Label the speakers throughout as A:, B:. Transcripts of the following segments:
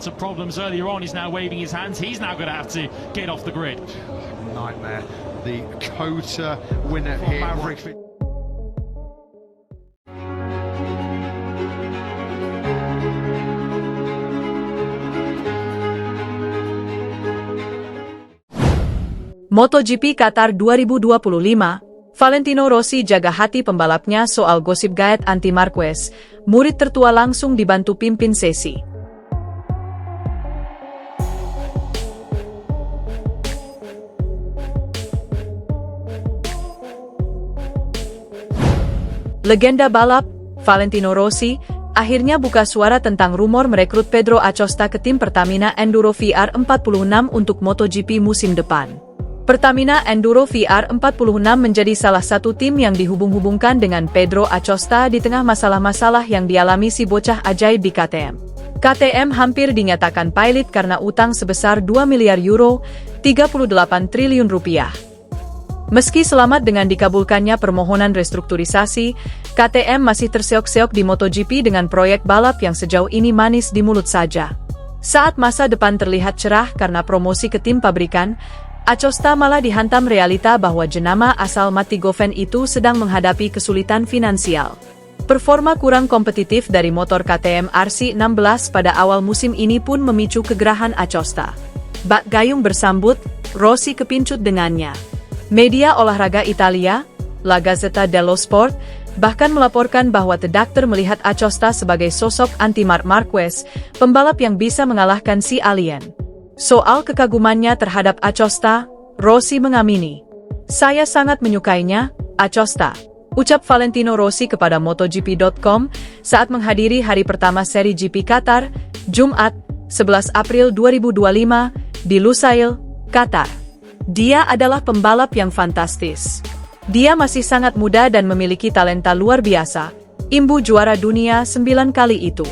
A: lots of problems earlier on. He's now waving his hands. He's now going to have to get off the grid.
B: Nightmare. The COTA winner here. Maverick.
C: MotoGP Qatar 2025, Valentino Rossi jaga hati pembalapnya soal gosip gaet anti Marquez, murid tertua langsung dibantu pimpin sesi. Legenda balap, Valentino Rossi, akhirnya buka suara tentang rumor merekrut Pedro Acosta ke tim Pertamina Enduro VR46 untuk MotoGP musim depan. Pertamina Enduro VR46 menjadi salah satu tim yang dihubung-hubungkan dengan Pedro Acosta di tengah masalah-masalah yang dialami si bocah ajaib di KTM. KTM hampir dinyatakan pailit karena utang sebesar 2 miliar euro, 38 triliun rupiah. Meski selamat dengan dikabulkannya permohonan restrukturisasi, KTM masih terseok-seok di MotoGP dengan proyek balap yang sejauh ini manis di mulut saja. Saat masa depan terlihat cerah karena promosi ke tim pabrikan, Acosta malah dihantam realita bahwa jenama asal Matigoven itu sedang menghadapi kesulitan finansial. Performa kurang kompetitif dari motor KTM RC16 pada awal musim ini pun memicu kegerahan Acosta. Bak Gayung bersambut, Rossi kepincut dengannya. Media olahraga Italia, La Gazzetta dello Sport, bahkan melaporkan bahwa The Doctor melihat Acosta sebagai sosok anti Marc Marquez, pembalap yang bisa mengalahkan si alien. Soal kekagumannya terhadap Acosta, Rossi mengamini. "Saya sangat menyukainya, Acosta," ucap Valentino Rossi kepada MotoGP.com saat menghadiri hari pertama seri GP Qatar, Jumat, 11 April 2025, di Lusail, Qatar. "Dia adalah pembalap yang fantastis. Dia masih sangat muda dan memiliki talenta luar biasa," imbu juara dunia 9 kali itu.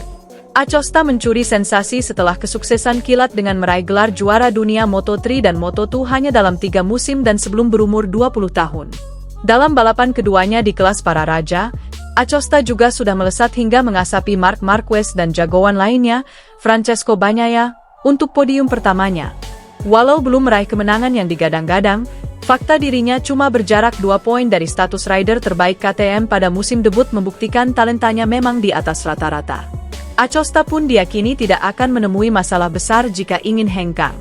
C: Acosta mencuri sensasi setelah kesuksesan kilat dengan meraih gelar juara dunia Moto3 dan Moto2 hanya dalam 3 musim dan sebelum berumur 20 tahun. Dalam balapan keduanya di kelas para raja, Acosta juga sudah melesat hingga mengasapi Marc Marquez dan jagoan lainnya, Francesco Bagnaia, untuk podium pertamanya. Walau belum meraih kemenangan yang digadang-gadang, fakta dirinya cuma berjarak 2 poin dari status rider terbaik KTM pada musim debut membuktikan talentanya memang di atas rata-rata. Acosta pun diyakini tidak akan menemui masalah besar jika ingin hengkang.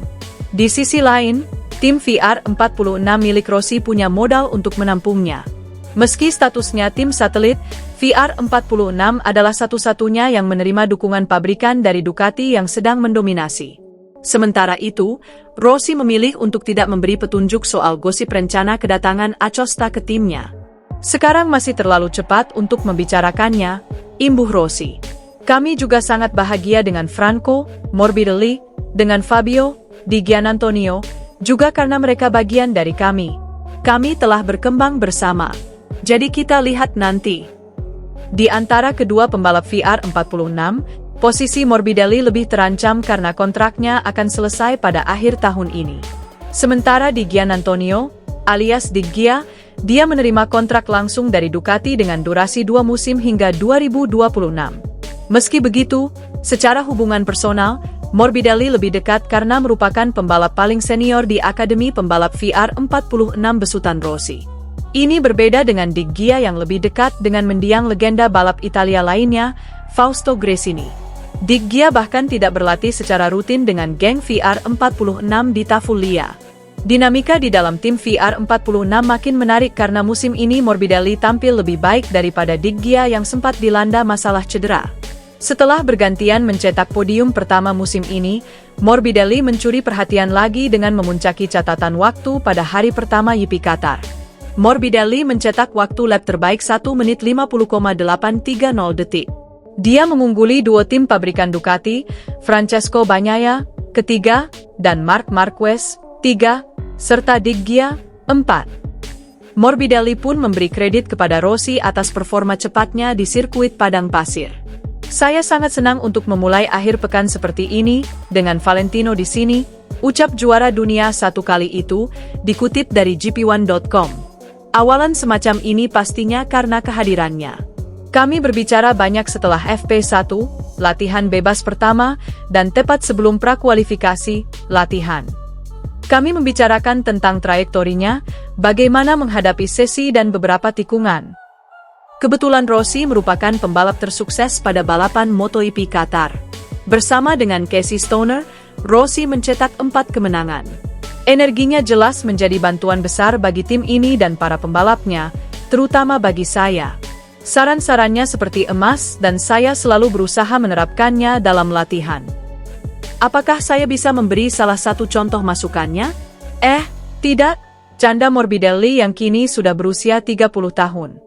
C: Di sisi lain, tim VR46 milik Rossi punya modal untuk menampungnya. Meski statusnya tim satelit, VR46 adalah satu-satunya yang menerima dukungan pabrikan dari Ducati yang sedang mendominasi. Sementara itu, Rossi memilih untuk tidak memberi petunjuk soal gosip rencana kedatangan Acosta ke timnya. "Sekarang masih terlalu cepat untuk membicarakannya," imbuh Rossi. "Kami juga sangat bahagia dengan Franco Morbidelli, dengan Fabio Di Giannantonio, juga karena mereka bagian dari kami. Kami telah berkembang bersama. Jadi kita lihat nanti." Di antara kedua pembalap VR46, posisi Morbidelli lebih terancam karena kontraknya akan selesai pada akhir tahun ini. Sementara Di Giannantonio, alias Di Gia, dia menerima kontrak langsung dari Ducati dengan durasi 2 musim hingga 2026. Meski begitu, secara hubungan personal, Morbidelli lebih dekat karena merupakan pembalap paling senior di Akademi Pembalap VR46 besutan Rossi. Ini berbeda dengan Di Gia yang lebih dekat dengan mendiang legenda balap Italia lainnya, Fausto Gresini. Di Gia bahkan tidak berlatih secara rutin dengan geng VR46 di Tafulia. Dinamika di dalam tim VR46 makin menarik karena musim ini Morbidelli tampil lebih baik daripada Di Gia yang sempat dilanda masalah cedera. Setelah bergantian mencetak podium pertama musim ini, Morbidelli mencuri perhatian lagi dengan memuncaki catatan waktu pada hari pertama GP Qatar. Morbidelli mencetak waktu lap terbaik 1 menit 50,830 detik. Dia mengungguli duo tim pabrikan Ducati, Francesco Bagnaia, ketiga, dan Marc Marquez, 3, serta Di Gia, 4. Morbidelli pun memberi kredit kepada Rossi atas performa cepatnya di sirkuit padang pasir. "Saya sangat senang untuk memulai akhir pekan seperti ini, dengan Valentino di sini," ucap juara dunia 1 kali itu, dikutip dari GP1.com. "Awalan semacam ini pastinya karena kehadirannya. Kami berbicara banyak setelah FP1, latihan bebas pertama, dan tepat sebelum prakualifikasi, latihan. Kami membicarakan tentang trayektorinya, bagaimana menghadapi sesi dan beberapa tikungan. Kebetulan Rossi merupakan pembalap tersukses pada balapan MotoGP Qatar. Bersama dengan Casey Stoner, Rossi mencetak 4 kemenangan. Energinya jelas menjadi bantuan besar bagi tim ini dan para pembalapnya, terutama bagi saya. Saran-sarannya seperti emas dan saya selalu berusaha menerapkannya dalam latihan. Apakah saya bisa memberi salah satu contoh masukannya? Tidak, canda Morbidelli yang kini sudah berusia 30 tahun.